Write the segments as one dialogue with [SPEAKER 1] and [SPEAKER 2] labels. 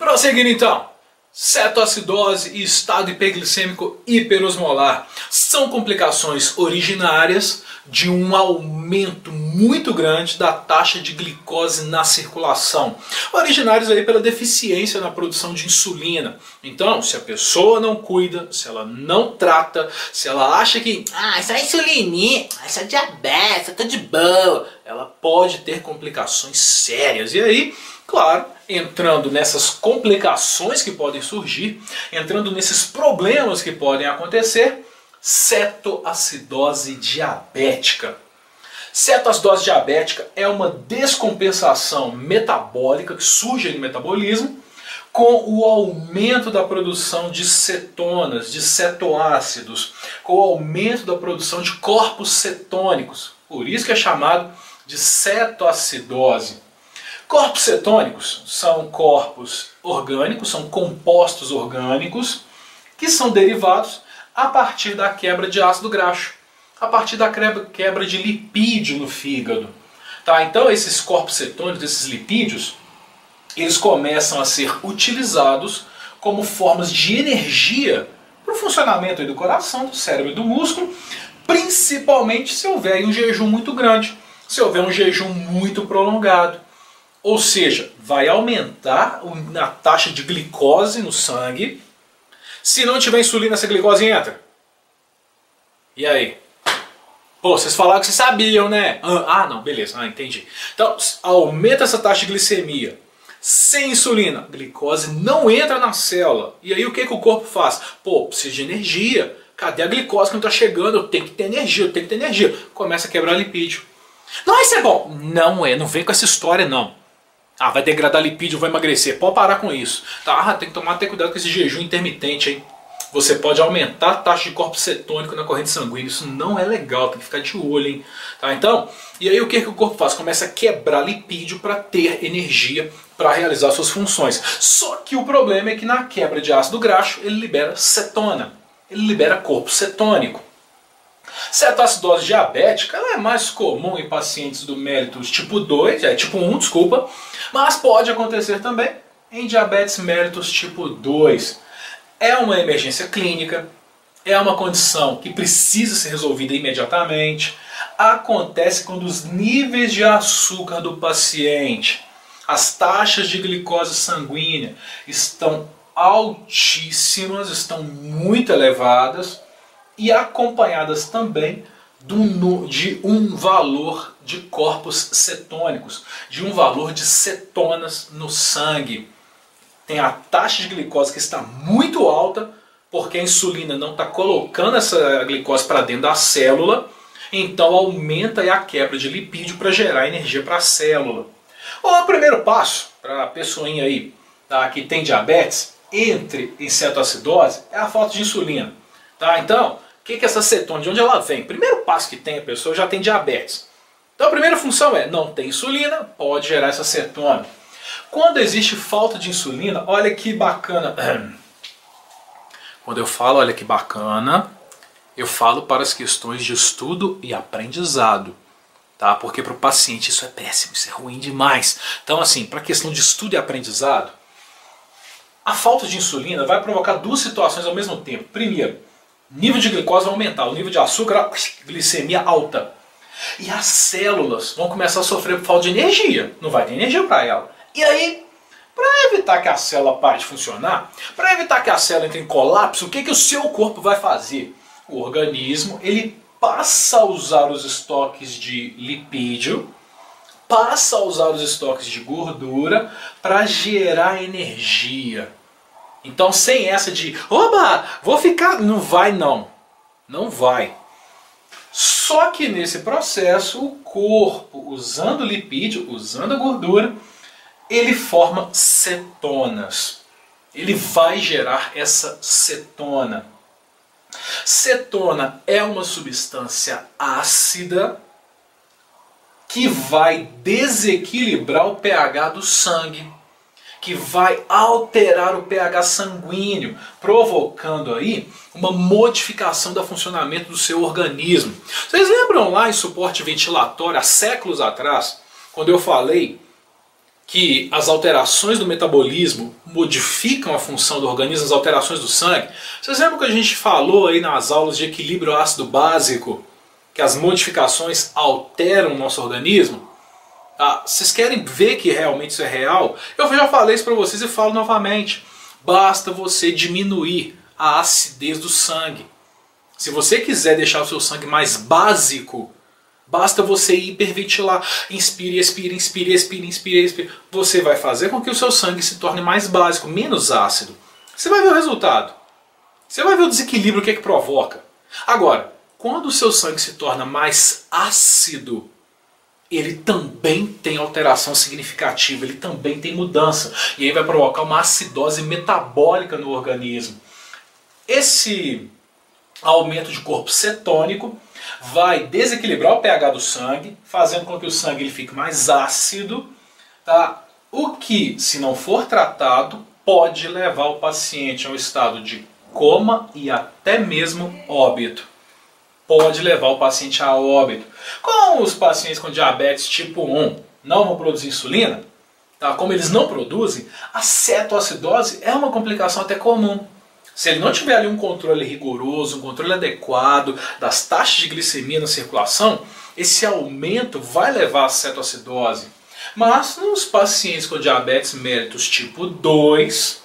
[SPEAKER 1] Prosseguindo então, cetoacidose e estado hiperglicêmico hiperosmolar são complicações originárias de um aumento muito grande da taxa de glicose na circulação, originários aí pela deficiência na produção de insulina. Então, se a pessoa não cuida, se ela não trata, se ela acha que isso é insulininha, isso é diabetes, eu tô de boa, ela pode ter complicações sérias. E aí, claro, entrando nessas complicações que podem surgir, entrando nesses problemas que podem acontecer, cetoacidose diabética. Cetoacidose diabética é uma descompensação metabólica que surge no metabolismo com o aumento da produção de cetonas, de cetoácidos, com o aumento da produção de corpos cetônicos. Por isso que é chamado de cetoacidose. Corpos cetônicos são corpos orgânicos, são compostos orgânicos que são derivados a partir da quebra de ácido graxo, a partir da quebra de lipídio no fígado. Tá? Então esses corpos cetônicos, esses lipídios, eles começam a ser utilizados como formas de energia para o funcionamento do coração, do cérebro e do músculo, principalmente se houver um jejum muito grande, se houver um jejum muito prolongado. Ou seja, vai aumentar a taxa de glicose no sangue. Se não tiver insulina, essa glicose entra. E aí? Pô, vocês falaram que vocês sabiam, né? Não, beleza, entendi. Então, aumenta essa taxa de glicemia. Sem insulina, a glicose não entra na célula. E aí o que o corpo faz? Pô, preciso de energia. Cadê a glicose que não está chegando? Eu tenho que ter energia, eu tenho que ter energia. Começa a quebrar lipídio. Não, isso é bom. Não é, não vem com essa história não. Vai degradar lipídio, vai emagrecer. Pode parar com isso. Tá? Tem que tomar até cuidado com esse jejum intermitente, hein? Você pode aumentar a taxa de corpo cetônico na corrente sanguínea. Isso não é legal, tem que ficar de olho, hein? Tá? Então, e aí o que o corpo faz? Começa a quebrar lipídio para ter energia para realizar suas funções. Só que o problema é que na quebra de ácido graxo ele libera cetona. Ele libera corpo cetônico. Cetoacidose diabética ela é mais comum em pacientes do mellitus tipo 2, tipo 1, desculpa, mas pode acontecer também em diabetes mellitus tipo 2. É uma emergência clínica, é uma condição que precisa ser resolvida imediatamente. Acontece quando os níveis de açúcar do paciente, as taxas de glicose sanguínea estão altíssimas, estão muito elevadas e acompanhadas também de um valor de corpos cetônicos, de um valor de cetonas no sangue. Tem a taxa de glicose que está muito alta, porque a insulina não está colocando essa glicose para dentro da célula, então aumenta a quebra de lipídio para gerar energia para a célula. O primeiro passo para a pessoinha aí que tem diabetes, entre em cetoacidose, é a falta de insulina. Tá? Então, o que é essa cetona? De onde ela vem? Primeiro passo que tem, a pessoa já tem diabetes. Então a primeira função é, não tem insulina, pode gerar essa cetona. Quando existe falta de insulina, olha que bacana. Quando eu falo olha que bacana, eu falo para as questões de estudo e aprendizado. Tá? Porque para o paciente isso é péssimo, isso é ruim demais. Então assim, para a questão de estudo e aprendizado, a falta de insulina vai provocar duas situações ao mesmo tempo. Primeiro, nível de glicose vai aumentar, o nível de açúcar, glicemia alta. E as células vão começar a sofrer por falta de energia, não vai ter energia para ela. E aí, para evitar que a célula pare de funcionar, para evitar que a célula entre em colapso, o que o seu corpo vai fazer? O organismo ele passa a usar os estoques de lipídio, passa a usar os estoques de gordura para gerar energia. Então sem essa de, oba, vou ficar, não vai não, não vai. Só que nesse processo o corpo, usando lipídio, usando a gordura, ele forma cetonas. Ele vai gerar essa cetona. Cetona é uma substância ácida que vai desequilibrar o pH do sangue, que vai alterar o pH sanguíneo, provocando aí uma modificação do funcionamento do seu organismo. Vocês lembram lá em suporte ventilatório, há séculos atrás, quando eu falei que as alterações do metabolismo modificam a função do organismo, as alterações do sangue. Vocês lembram que a gente falou aí nas aulas de equilíbrio ácido básico, que as modificações alteram o nosso organismo? Vocês querem ver que realmente isso é real? Eu já falei isso para vocês e falo novamente. Basta você diminuir a acidez do sangue. Se você quiser deixar o seu sangue mais básico, basta você hiperventilar. Inspire, expire, inspire, expire, inspire, expire. Você vai fazer com que o seu sangue se torne mais básico, menos ácido. Você vai ver o resultado. Você vai ver o desequilíbrio que provoca. Agora, quando o seu sangue se torna mais ácido, ele também tem alteração significativa, ele também tem mudança. E aí vai provocar uma acidose metabólica no organismo. Esse aumento de corpo cetônico vai desequilibrar o pH do sangue, fazendo com que o sangue ele fique mais ácido, tá? O que, se não for tratado, pode levar o paciente a um estado de coma e até mesmo óbito. Pode levar o paciente a óbito. Com os pacientes com diabetes tipo 1 não vão produzir insulina, tá? Como eles não produzem, a cetoacidose é uma complicação até comum. Se ele não tiver ali um controle rigoroso, um controle adequado das taxas de glicemia na circulação, esse aumento vai levar à cetoacidose. Mas nos pacientes com diabetes mellitus tipo 2,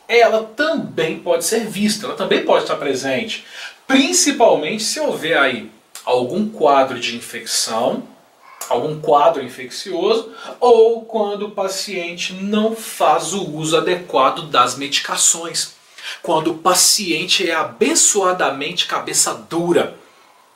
[SPEAKER 1] ela também pode ser vista, ela também pode estar presente. Principalmente se houver aí algum quadro de infecção, algum quadro infeccioso, ou quando o paciente não faz o uso adequado das medicações. Quando o paciente é abençoadamente cabeça dura.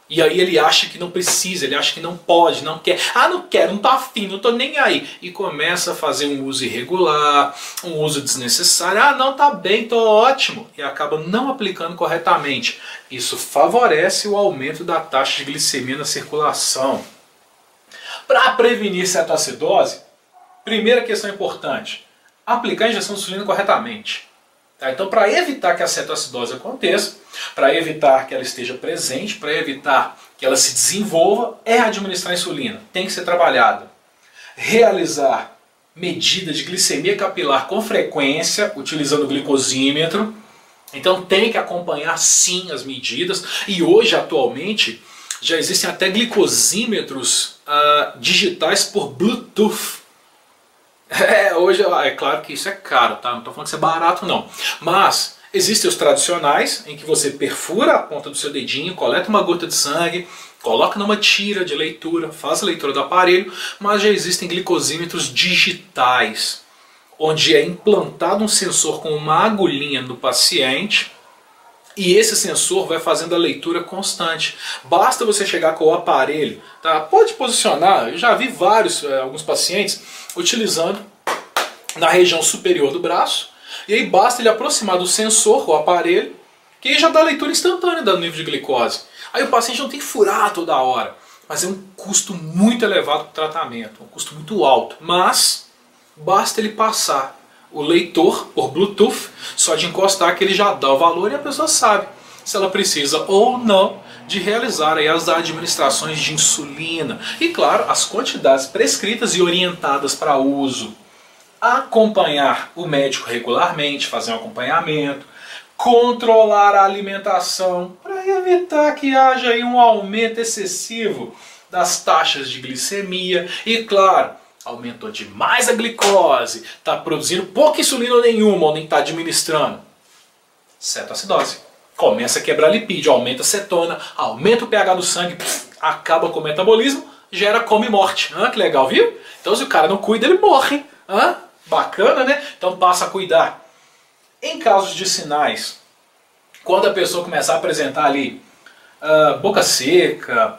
[SPEAKER 1] E aí ele acha que não precisa, ele acha que não pode, não quer. Não quero, não tô afim, não tô nem aí. E começa a fazer um uso irregular, um uso desnecessário. Não, tá bem, tô ótimo. E acaba não aplicando corretamente. Isso favorece o aumento da taxa de glicemia na circulação. Para prevenir cetoacidose, primeira questão importante, aplicar a injeção de insulina corretamente. Tá? Então, para evitar que a cetoacidose aconteça, para evitar que ela esteja presente, para evitar que ela se desenvolva, é administrar insulina. Tem que ser trabalhada. Realizar medida de glicemia capilar com frequência, utilizando o glicosímetro. Então tem que acompanhar sim as medidas. E hoje, atualmente, já existem até glicosímetros digitais por Bluetooth. Hoje é claro que isso é caro, tá? Não estou falando que isso é barato não. Mas existem os tradicionais, em que você perfura a ponta do seu dedinho, coleta uma gota de sangue, coloca numa tira de leitura, faz a leitura do aparelho, mas já existem glicosímetros digitais, onde é implantado um sensor com uma agulhinha no paciente, e esse sensor vai fazendo a leitura constante. Basta você chegar com o aparelho, tá? Pode posicionar, eu já vi alguns pacientes utilizando na região superior do braço, e aí basta ele aproximar do sensor, o aparelho, que já dá leitura instantânea do nível de glicose. Aí o paciente não tem que furar toda hora, mas é um custo muito elevado para o tratamento, um custo muito alto, mas basta ele passar o leitor por Bluetooth, só de encostar que ele já dá o valor e a pessoa sabe se ela precisa ou não de realizar aí as administrações de insulina. E claro, as quantidades prescritas e orientadas para uso. Acompanhar o médico regularmente, fazer um acompanhamento, controlar a alimentação para evitar que haja aí um aumento excessivo das taxas de glicemia e claro, aumentou demais a glicose, está produzindo pouca insulina ou nenhuma, ou nem está administrando. Cetoacidose. Começa a quebrar lipídio, aumenta a cetona, aumenta o pH do sangue, acaba com o metabolismo, gera come e morte. Que legal, viu? Então se o cara não cuida, ele morre. Bacana, né? Então passa a cuidar. Em casos de sinais, quando a pessoa começar a apresentar ali boca seca,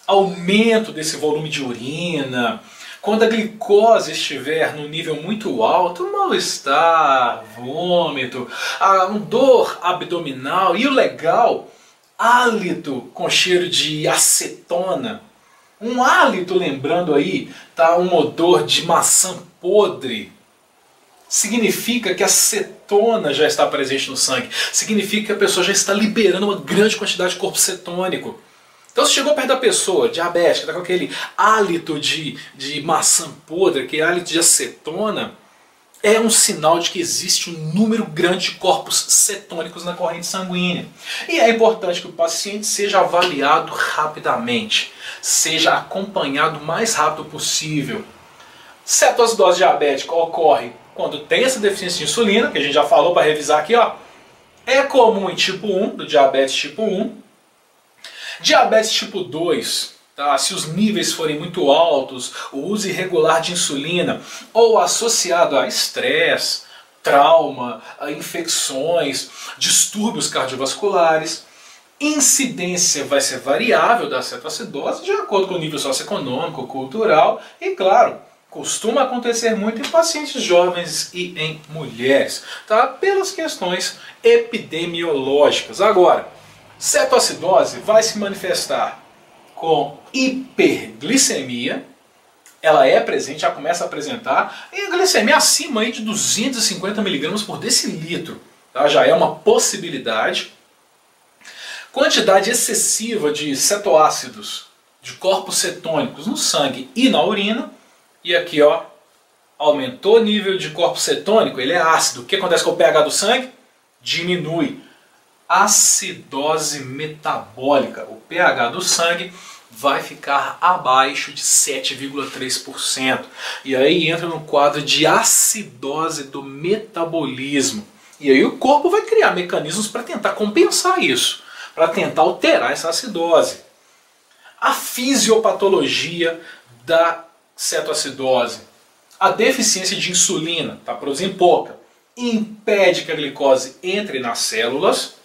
[SPEAKER 1] aumento desse volume de urina, quando a glicose estiver no nível muito alto, mal-estar, vômito, dor abdominal e o legal, hálito com cheiro de acetona. Um hálito, lembrando aí, tá, um odor de maçã podre. Significa que a cetona já está presente no sangue. Significa que a pessoa já está liberando uma grande quantidade de corpo cetônico. Então se chegou perto da pessoa diabética, está com aquele hálito de maçã podre, aquele hálito de acetona, é um sinal de que existe um número grande de corpos cetônicos na corrente sanguínea. E é importante que o paciente seja avaliado rapidamente, seja acompanhado o mais rápido possível. Cetoacidose diabética ocorre quando tem essa deficiência de insulina, que a gente já falou para revisar aqui, ó. É comum em tipo 1, do diabetes tipo 1. Diabetes tipo 2, tá? Se os níveis forem muito altos, o uso irregular de insulina ou associado a estresse, trauma, a infecções, distúrbios cardiovasculares, incidência vai ser variável da cetoacidose de acordo com o nível socioeconômico, cultural e, claro, costuma acontecer muito em pacientes jovens e em mulheres, tá? Pelas questões epidemiológicas. Agora, cetoacidose vai se manifestar com hiperglicemia, ela é presente, já começa a apresentar, e a glicemia acima aí de 250 mg por decilitro, tá? Já é uma possibilidade. Quantidade excessiva de cetoácidos, de corpos cetônicos no sangue e na urina. E aqui, ó, aumentou o nível de corpo cetônico, ele é ácido. O que acontece com o pH do sangue? Diminui. Acidose metabólica. O pH do sangue vai ficar abaixo de 7,3%. E aí entra no quadro de acidose do metabolismo. E aí o corpo vai criar mecanismos para tentar compensar isso, para tentar alterar essa acidose. A fisiopatologia da cetoacidose. A deficiência de insulina, está produzindo pouca, impede que a glicose entre nas células,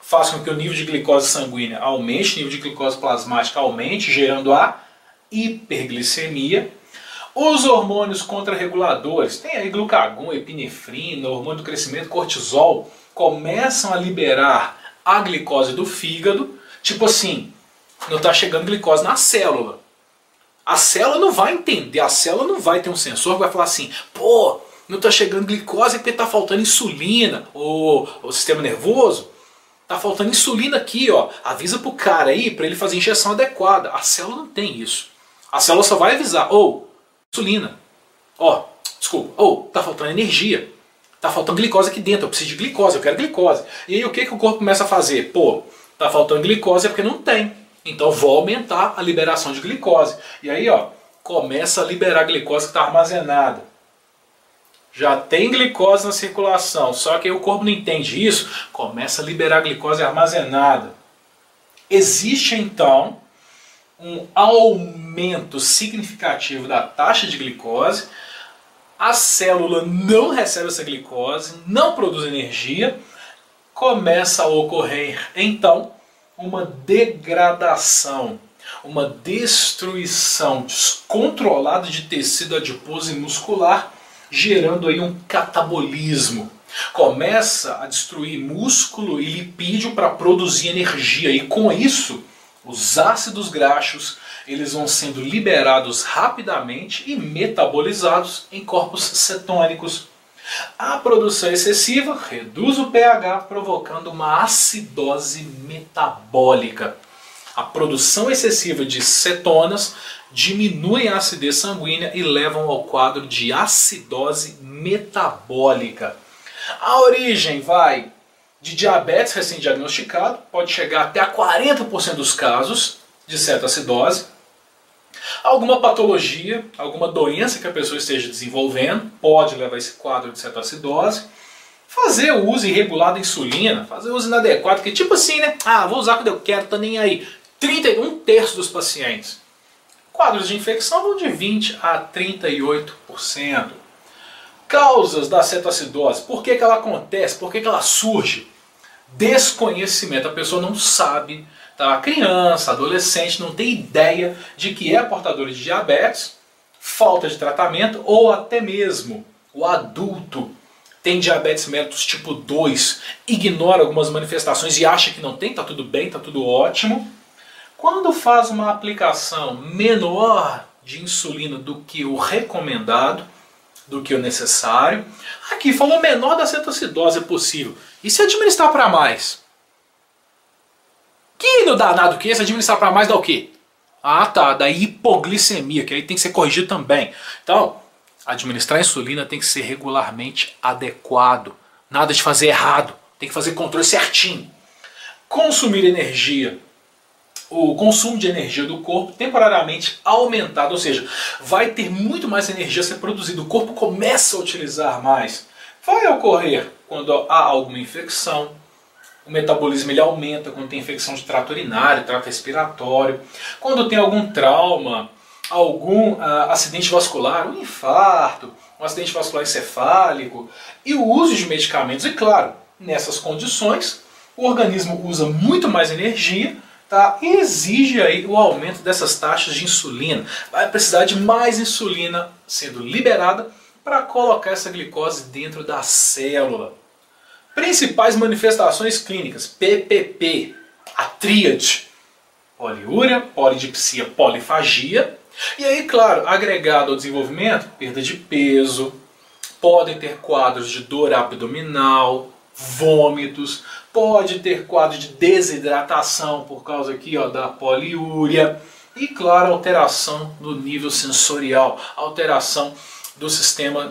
[SPEAKER 1] faz com que o nível de glicose sanguínea aumente, o nível de glicose plasmática aumente, gerando a hiperglicemia. Os hormônios contrarreguladores, tem aí glucagon, epinefrina, hormônio do crescimento, cortisol, começam a liberar a glicose do fígado, tipo assim, não está chegando glicose na célula. A célula não vai entender, a célula não vai ter um sensor que vai falar assim, pô, não está chegando glicose porque está faltando insulina, o sistema nervoso, está faltando insulina aqui, ó, avisa pro cara aí para ele fazer a injeção adequada. A célula não tem isso. A célula só vai avisar, insulina, desculpa, tá faltando energia, tá faltando glicose aqui dentro, eu preciso de glicose, eu quero glicose. E aí o que o corpo começa a fazer? Pô, tá faltando glicose é porque não tem. Então vou aumentar a liberação de glicose. E aí, ó, começa a liberar a glicose que está armazenada. Já tem glicose na circulação, só que aí o corpo não entende isso, começa a liberar a glicose armazenada. Existe então um aumento significativo da taxa de glicose, a célula não recebe essa glicose, não produz energia, começa a ocorrer então uma degradação, uma destruição descontrolada de tecido adiposo e muscular, gerando aí um catabolismo. Começa a destruir músculo e lipídio para produzir energia, e com isso os ácidos graxos eles vão sendo liberados rapidamente e metabolizados em corpos cetônicos. A produção excessiva reduz o pH, provocando uma acidose metabólica. A produção excessiva de cetonas diminui a acidez sanguínea e levam ao quadro de acidose metabólica. A origem vai de diabetes recém-diagnosticado, pode chegar até a 40% dos casos de cetoacidose. Alguma patologia, alguma doença que a pessoa esteja desenvolvendo pode levar a esse quadro de cetoacidose. Fazer o uso irregular da insulina, fazer o uso inadequado, que tipo assim, né? Vou usar quando eu quero, tá nem aí. 1/3 dos pacientes. Quadros de infecção vão de 20% a 38%. Causas da cetoacidose, por que ela acontece, por que ela surge? Desconhecimento, a pessoa não sabe. Tá? A criança, adolescente não tem ideia de que é portador de diabetes, falta de tratamento, ou até mesmo o adulto tem diabetes mellitus tipo 2, ignora algumas manifestações e acha que não tem, tá tudo bem, tá tudo ótimo. Quando faz uma aplicação menor de insulina do que o recomendado, do que o necessário, aqui falou menor da cetoacidose é possível. E se administrar para mais? Que no danado que é? Se administrar para mais dá o quê? Ah tá, da hipoglicemia, que aí tem que ser corrigido também. Então, administrar insulina tem que ser regularmente adequado. Nada de fazer errado. Tem que fazer controle certinho. Consumir energia. O consumo de energia do corpo temporariamente aumentado, ou seja, vai ter muito mais energia a ser produzida. O corpo começa a utilizar mais. Vai ocorrer quando há alguma infecção. O metabolismo ele aumenta quando tem infecção de trato urinário, trato respiratório. Quando tem algum trauma, algum acidente vascular, um infarto, um acidente vascular encefálico. E o uso de medicamentos. E claro, nessas condições, o organismo usa muito mais energia, tá? E exige aí o aumento dessas taxas de insulina. Vai precisar de mais insulina sendo liberada para colocar essa glicose dentro da célula. Principais manifestações clínicas, PPP, a tríade, poliúria, polidipsia, polifagia. E aí, claro, agregado ao desenvolvimento, perda de peso, podem ter quadros de dor abdominal, vômitos, pode ter quadro de desidratação por causa aqui, ó, da poliúria. E claro, alteração do nível sensorial, alteração do sistema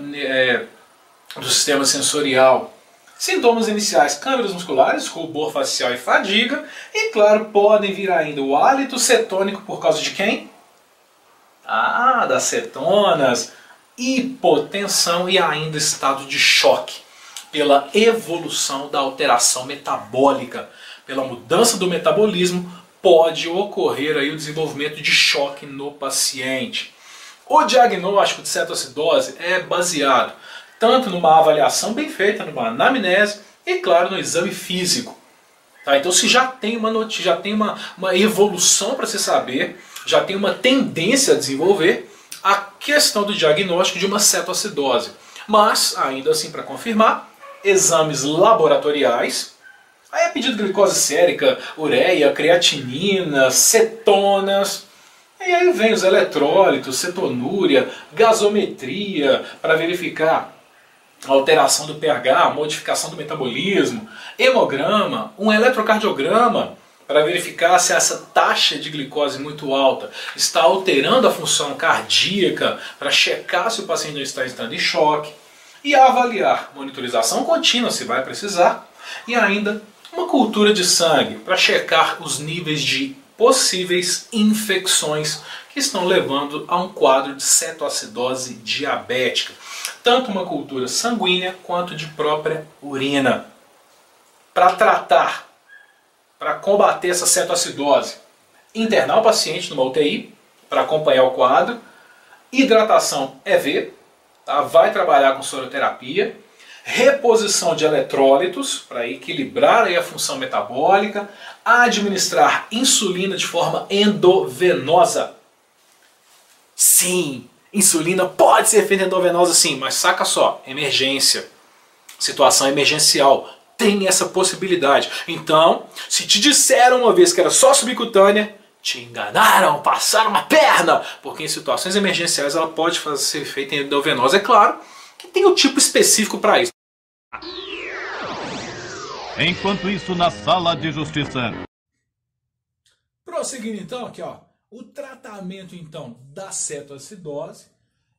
[SPEAKER 1] sensorial. Sintomas iniciais, câimbras musculares, rubor facial e fadiga. E claro, podem vir ainda o hálito cetônico por causa de quem? Ah, das cetonas, hipotensão e ainda estado de choque. Pela evolução da alteração metabólica, pela mudança do metabolismo, pode ocorrer aí o desenvolvimento de choque no paciente. O diagnóstico de cetoacidose é baseado tanto numa avaliação bem feita, numa anamnese e, claro, no exame físico. Tá? Então, se já tem uma notícia, já tem uma evolução para se saber, já tem uma tendência a desenvolver a questão do diagnóstico de uma cetoacidose. Mas, ainda assim, para confirmar, exames laboratoriais, aí é pedido glicose sérica, ureia, creatinina, cetonas, e aí vem os eletrólitos, cetonúria, gasometria, para verificar a alteração do pH, a modificação do metabolismo, hemograma, um eletrocardiograma, para verificar se essa taxa de glicose muito alta está alterando a função cardíaca, para checar se o paciente não está entrando em choque, e avaliar monitorização contínua, se vai precisar, e ainda uma cultura de sangue, para checar os níveis de possíveis infecções que estão levando a um quadro de cetoacidose diabética. Tanto uma cultura sanguínea quanto de própria urina. Para tratar, para combater essa cetoacidose, internar o paciente numa UTI, para acompanhar o quadro, hidratação EV, tá? Vai trabalhar com soroterapia, reposição de eletrólitos, para equilibrar aí a função metabólica, administrar insulina de forma endovenosa. Sim, insulina pode ser feita endovenosa sim, mas saca só, emergência, situação emergencial, tem essa possibilidade. Então, se te disseram uma vez que era só subcutânea, te enganaram, passaram uma perna, porque em situações emergenciais ela pode ser feita endovenosa. É claro que tem um tipo específico para isso.
[SPEAKER 2] Enquanto isso, na sala de justiça.
[SPEAKER 1] Prosseguindo então, aqui ó, o tratamento então da cetoacidose,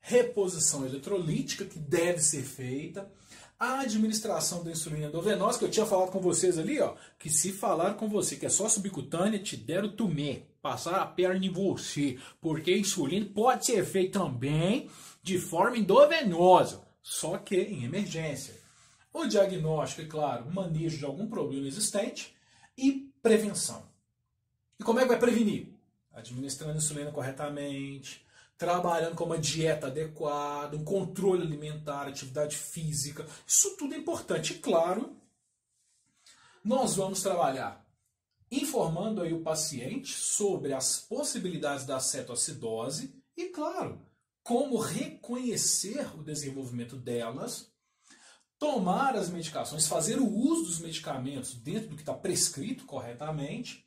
[SPEAKER 1] reposição eletrolítica que deve ser feita, a administração da insulina endovenosa, que eu tinha falado com vocês ali, ó, que se falar com você que é só subcutânea, te deram tumê, passar a perna em você, porque a insulina pode ser feita também de forma endovenosa, só que em emergência. O diagnóstico, é claro, manejo de algum problema existente e prevenção. E como é que vai prevenir? Administrando insulina corretamente, trabalhando com uma dieta adequada, um controle alimentar, atividade física. Isso tudo é importante. E claro, nós vamos trabalhar informando aí o paciente sobre as possibilidades da cetoacidose e, claro, como reconhecer o desenvolvimento delas, tomar as medicações, fazer o uso dos medicamentos dentro do que está prescrito corretamente,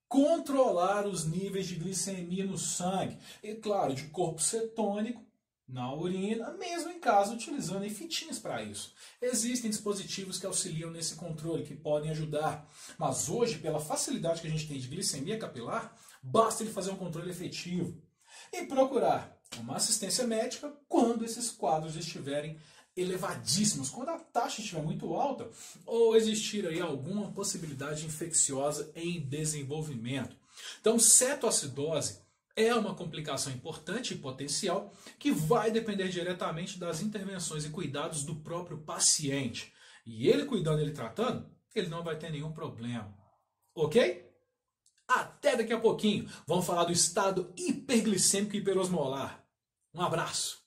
[SPEAKER 1] controlar os níveis de glicemia no sangue e, claro, de corpo cetônico, na urina, mesmo em casa utilizando fitinhas para isso. Existem dispositivos que auxiliam nesse controle, que podem ajudar, mas hoje, pela facilidade que a gente tem de glicemia capilar, basta ele fazer um controle efetivo e procurar uma assistência médica quando esses quadros estiverem elevadíssimos, quando a taxa estiver muito alta ou existir aí alguma possibilidade infecciosa em desenvolvimento. Então, cetoacidose é uma complicação importante e potencial que vai depender diretamente das intervenções e cuidados do próprio paciente. E ele cuidando, ele tratando, ele não vai ter nenhum problema. Ok? Até daqui a pouquinho. Vamos falar do estado hiperglicêmico e hiperosmolar. Um abraço.